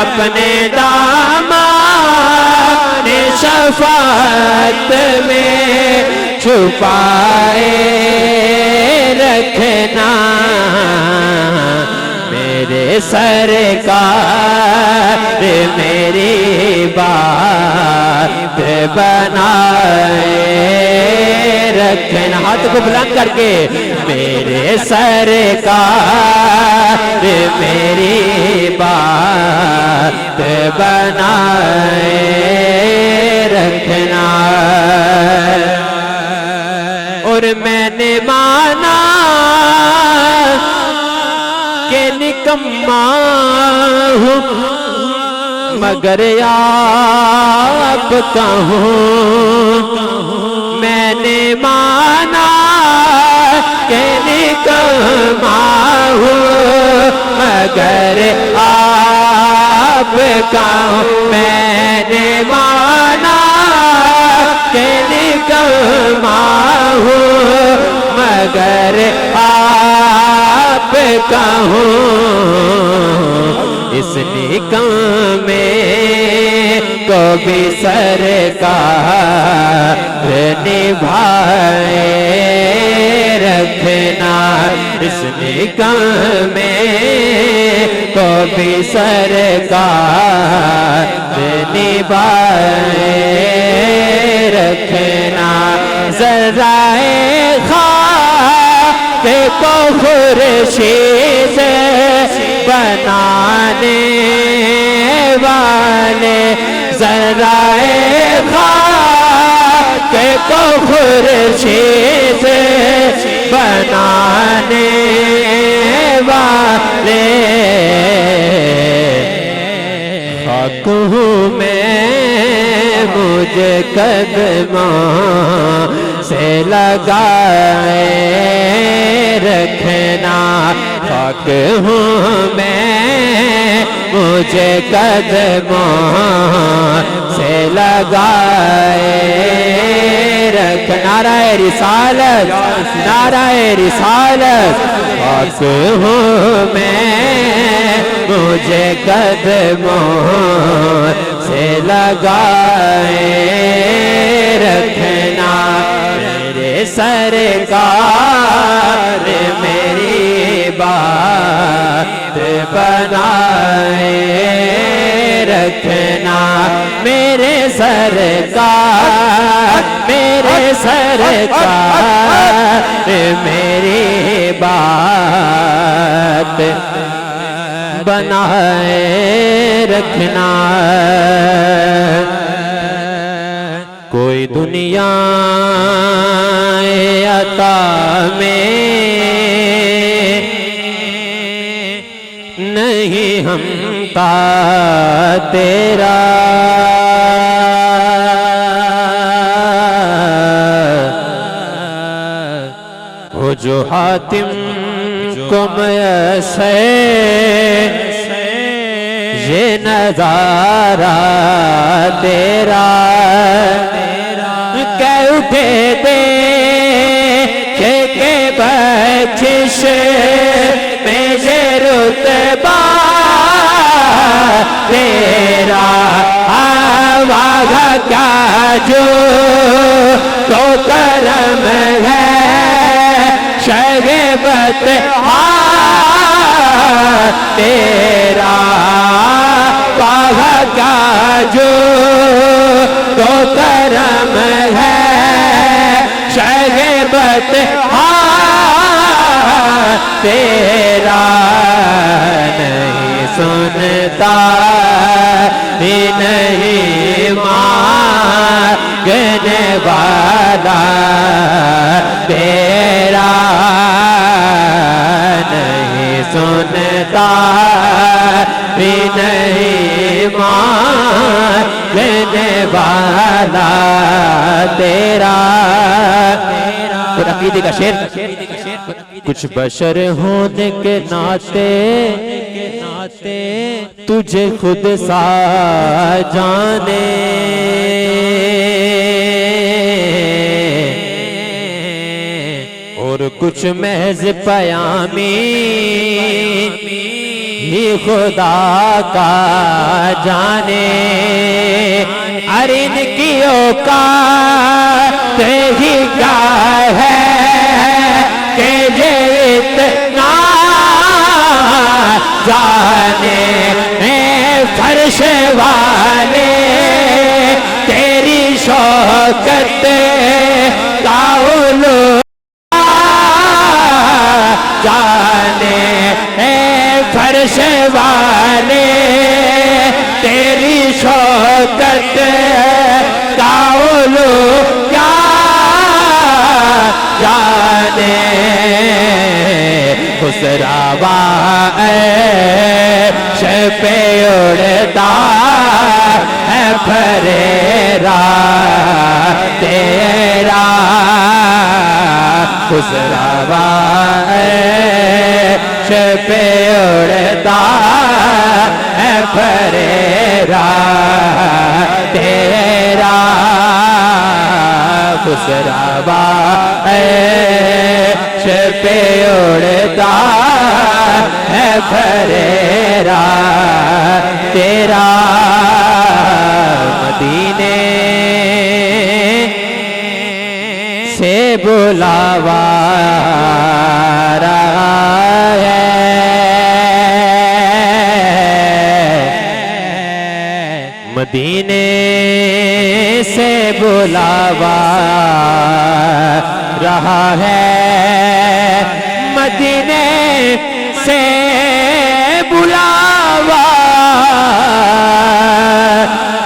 अपने दामाद शफाअत में छुपाए रखना। मेरे सरकार मेरी बात बनाए रखना। हाथ को बुलंद करके मेरे सरकार मेरी बात बनाए रखना। और मैंने माना के निकम्मा हूँ मगर आपका हूँ। मैंने माना के निकम्मा हूँ मगर आपका हूँ। मैंने माना के निकम्मा हूँ मगर आपका हूँ। इस निकामे को भी सरकार निभाए रखना। इस निकामे को भी सरकार निभाए रखना। ज़राए ख़ाफ़ को खुर्शीद बनाने वाले। ज़राए ख़ाफ़ को खुर्शीद बनाने वाले। खाक हूँ मैं मुझे कदमों से लगाए रखना। खाक हूँ मैं मुझे कदमों से लगाए रखना। नाराए रिसालत, नाराए रिसालत। खाक हूँ मैं मुझे कदमों से लगाए रखना। मेरे सरकार मेरी बात बनाए रखना। मेरे सरकार मेरे सरकार मेरी बात बनाए रखना। कोई दुनिया अता में नहीं हमका तेरा, वो जो हातिम को मैसे ये नजारा तेरा, कह उठे दे के बख्शिश में ये रुतबा तेरा, आवाज़ क्या जो तो करम है शगबत तेरा, वाह क्या जो तो करम है शगबत तेरा, नहीं सुनता भी नहीं मांगने वाला तेरा, नहीं सुनता भी नहीं मांगने वाला तेरा। फिर अकीदे का शेर, कुछ बशर होने के नाते तुझे खुद सा जाने, और कुछ महज पयामी ही खुदा का जाने, अरे इनकी औकात ही क्या है कि ये इतना जाने, फर्श वाले तेरी शौकत का उलू जाने, फर्श वाले तेरी शौकत का उलू क्या जाने, खुसरावा पे उड़ता है फरेरा तेरा, खुसरावा पे उड़ता है फरेरा तेरा, खुसरावा पे उड़ता है फरेरा तेरा, मदीने से बुलावा रहा है, मदीने से बुलावा रहा है, मदीने से बुलावा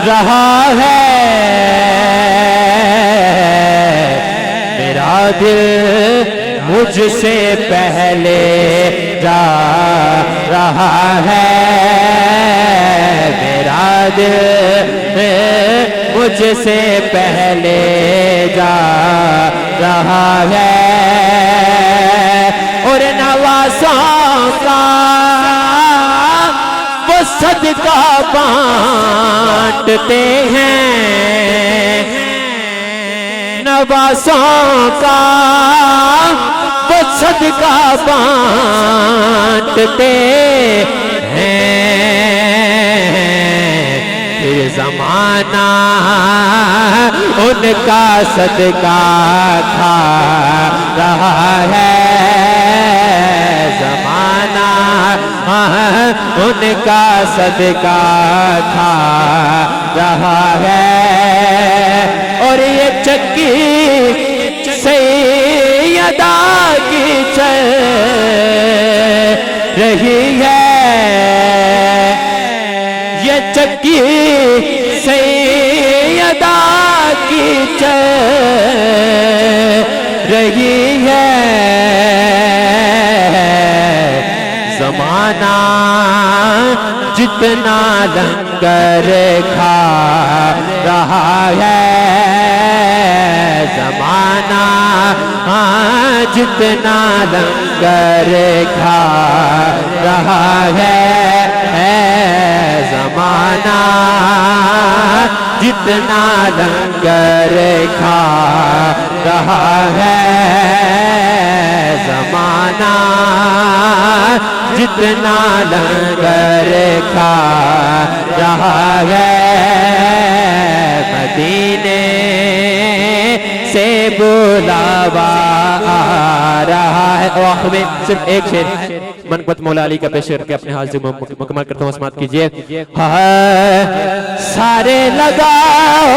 रहा है, मेरा दिल मुझसे पहले जा रहा है, मेरा दिल मुझसे पहले जा रहा है, और नवासों का वो सदका बांटते हैं, नवासों का वो सदका बांटते हैं, फिर जमाना उनका सदका खा रहा है, जमाना उनका सदका खा रहा है, और ये चक्की सैयदा की चल रही है, ये चक्की सैयदा की चल रही है, जमाना जितना लंगर खा रहा है ज़माना, जितना लंगर खा रहा है ज़माना, जितना लंगर खा रहा है ज़माना, जितना लंगर खा रहा है मदीने से बुलावा आ रहा है। और आखिर में सिर्फ एक शेर मनकबत मौला अली का पेश करके अपने हाल से मुकम्मल करता हूँ, समाप्त कीजिए। सारे लगाओ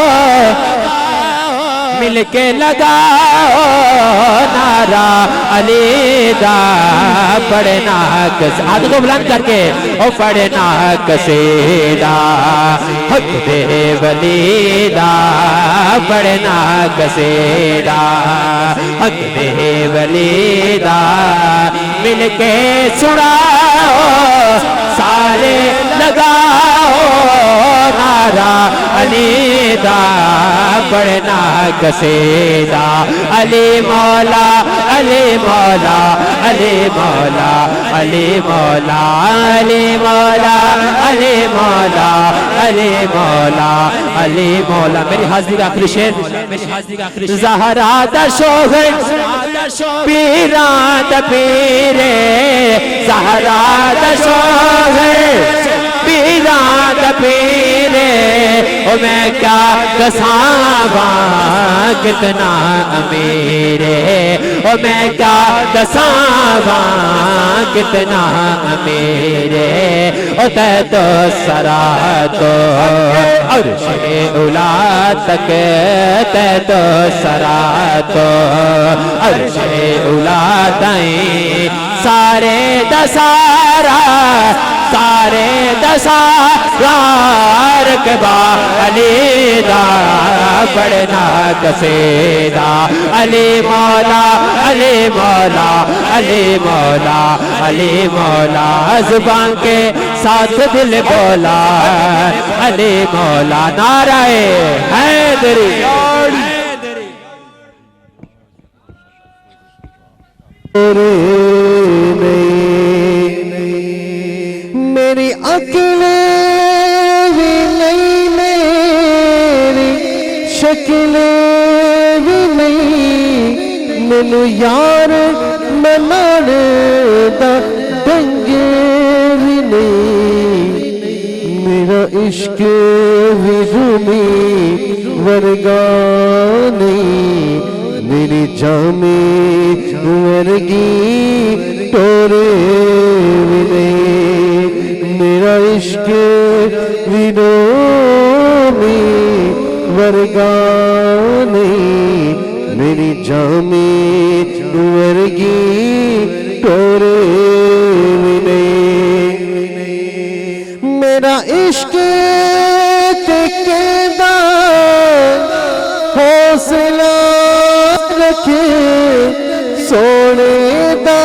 मिलके लगाओ नारा अली दा, पढ़ना हाथ को बुलंद करके और पढ़ना कसीदा हक दे वलीदा, पढ़ना कसीदा हक दे वलीदा, मिलके सुनाओ सारे लगाओ नारा अली दा, पढ़ना कसीदा अली मौला अली मौला अली मौला अली मौला अली मौला अली मौला अली मौला अली मौला। मेरी हाजिरी का आखिरी शेर, ज़हरा दा शोहर पीरा दा पीरे, ज़हरा दा शोहर पीरा दा पीरे, ओ मैं क्या दसावा कितना अमीरे, ओ मैं क्या दसावा कितना अमीरे, ओ तै तो सरा तो अर्शे उला तक, तै तो सरा तो अर्शे उला ताईं, सारे दसारा सारे दसारा रकबा अली दा, पढ़ना कसीदा अली मौला अली मौला अली मौला अली मौला, ज़ुबान के साथ दिल बोला अली मौला, नाराए हैदरी। मेरी अकले भी नहीं, मेरी शक्ले भी नहीं, मैनू यार मनाने दा ढंग भी नहीं, मेरा इश्क भी रूमी वर्गा नहीं, मेरी जामे वर्गी टोरे भी नहीं, मेरा इश्क विनोमी वर्गा नहीं, मेरी जामे वर्गी टोरे भी नहीं, मेरा इश्क कहदा हौसला रखे सोने दा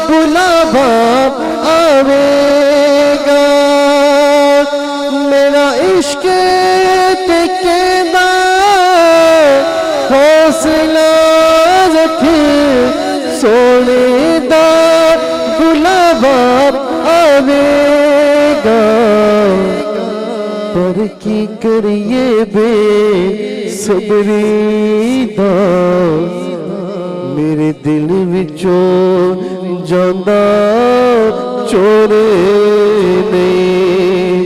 बुलावा आवेगा, मेरा इश्क ते कहदा हौसला रखे सोने दा बुलावा आवेगा, पर की करिए बे सबरी दा, मेरे दिल विचों जांदा चोरे नहीं,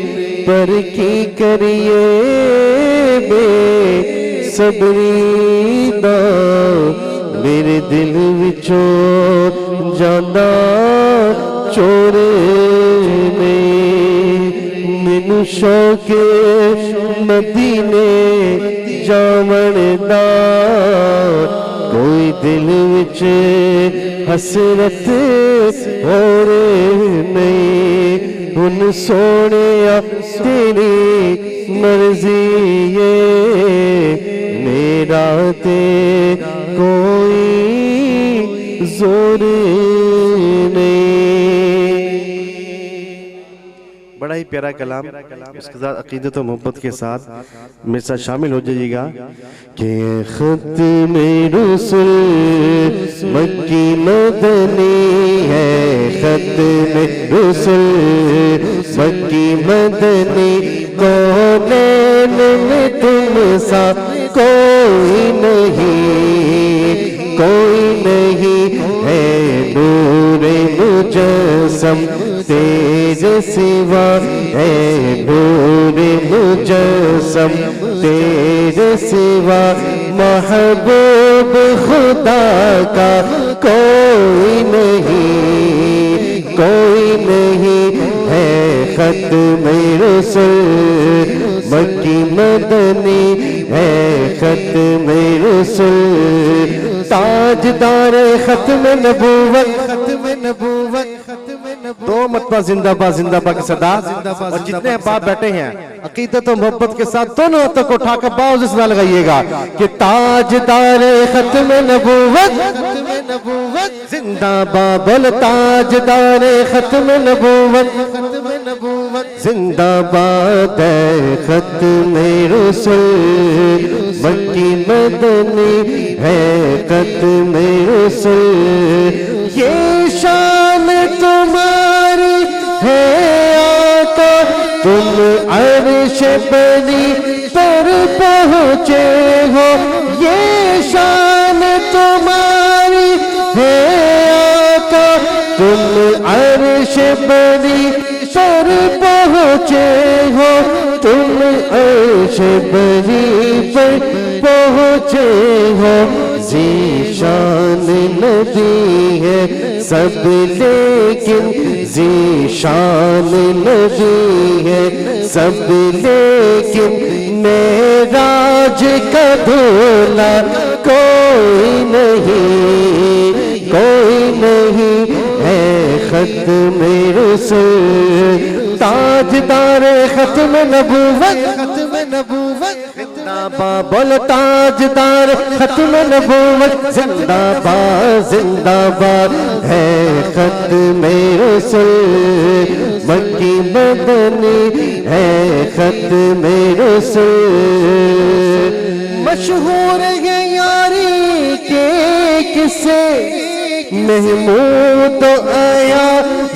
पर की करिए बे सबरी दा, मेरे दिल विचों जांदा चोरे नहीं, मैनू शौके मदीने जावण दा, कोई दिल विच हसरत और नहीं, हुन सोनिया तेरी मर्जी है, मेरा ते कोई जोर नहीं। बड़ा ही प्यारा कलाम, इसके साथ अकीदत और मोहब्बत के साथ मेरे साथ शामिल हो जाइएगा कि ख़त्म रसूल मक्की मदनी है, ख़त्म रसूल मक्की मदनी, कौनैन में तुम सा कोई नहीं है, नूरे मुजस्सम तेरे सिवा है, नूरे मुजस्सम तेरे सिवा, महबूब खुदा का कोई नहीं है, ख़त्म रसूल मक्की मदनी है, ख़त्म रसूल ताजदार ख़त्म नबूवत, दो मतबा जिंदाबाद जिंदाबाद की सदा। और जितने बाप बैठे हैं अकीदत और मोहब्बत के साथ दोनों हाथों को उठाकर बाजू से लगाइएगा कि ताजदार ख़त्म नबूवत जिंदाबाद, बोल ताजदार ख़त्म नबूवत जिंदाबाद, ख़त्म रसूल मक्की मदनी है, ख़त्म रसूल। ये शान तुम्हारी है आका, तुम अर्श बनी पर पहुँचे हो, ये शान तुम्हारी है आका, तुम अर्श बनी पर पहुँचे हो, तुम अर्श बनी पर पहुँचे हो। ज़ीशान नबी है सब लेकिन, ज़ीशान नबी है सब लेकिन, मेराज का दूल्हा कोई नहीं है, ख़त्म रसूल ताजदार ख़त्म नबूवत जिंदाबाद, बोल ताजदार ख़त्म नबूवत जिंदाबाद जिंदाबाद है, ख़त्म रसूल मक्की मदनी है, ख़त्म रसूल। मशहूर है यारी के किस्से, महमूद आया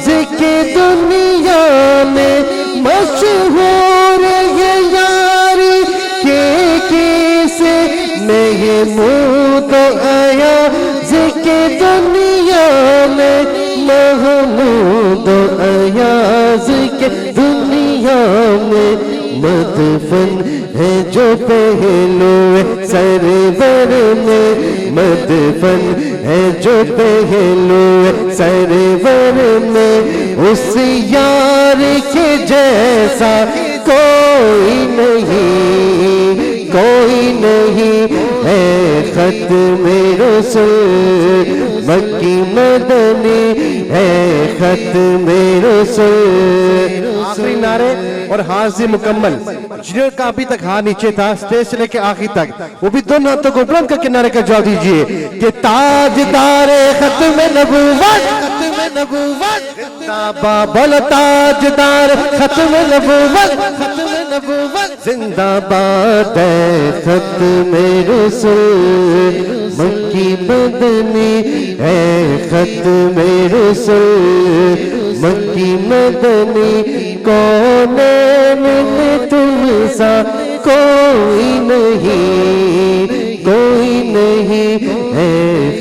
ज़िक्र दुनिया में, मशहूर है यारी के किस्से, महमूद आया ज़िक्र दुनिया में, महमूद आया ज़िक्र दुनिया में। मदफन है जो पहलू सरवर में, मदफन है जो पहलू सरवर में, उस यार के जैसा कोई नहीं है, ख़त्म रसूल मक्की मदनी है, ख़त्म रसूल। आखिरी नारे और हाज़िर मुकम्मल, जिनका अभी तक हाथ नीचे था स्टेज से लेके आखिरी तक, वो भी दोनों हाथों को बुलंद करके नारे का जवाब दीजिए कि ताजदार ख़त्म नबूवत जिंदाबाद, बोल ताजदार ख़त्म नबूवत जिंदाबाद, ख़त्म रसूल मक्की मदनी है, ख़त्म रसूल मक्की मदनी, कौनैन में तुम सा कोई नहीं है,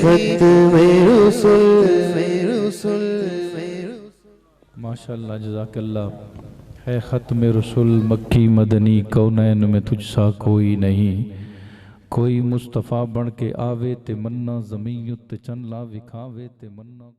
ख़त्म रसूल। माशाअल्लाह जज़ाकल्लाह। है ख़त्म रसूल मक्की मदनी, कौनैन में तुझसा कोई नहीं, कोई मुस्तफ़ा बन के आवे ते मन्ना, ज़मीन ते चन ला विखावे ते मन्ना।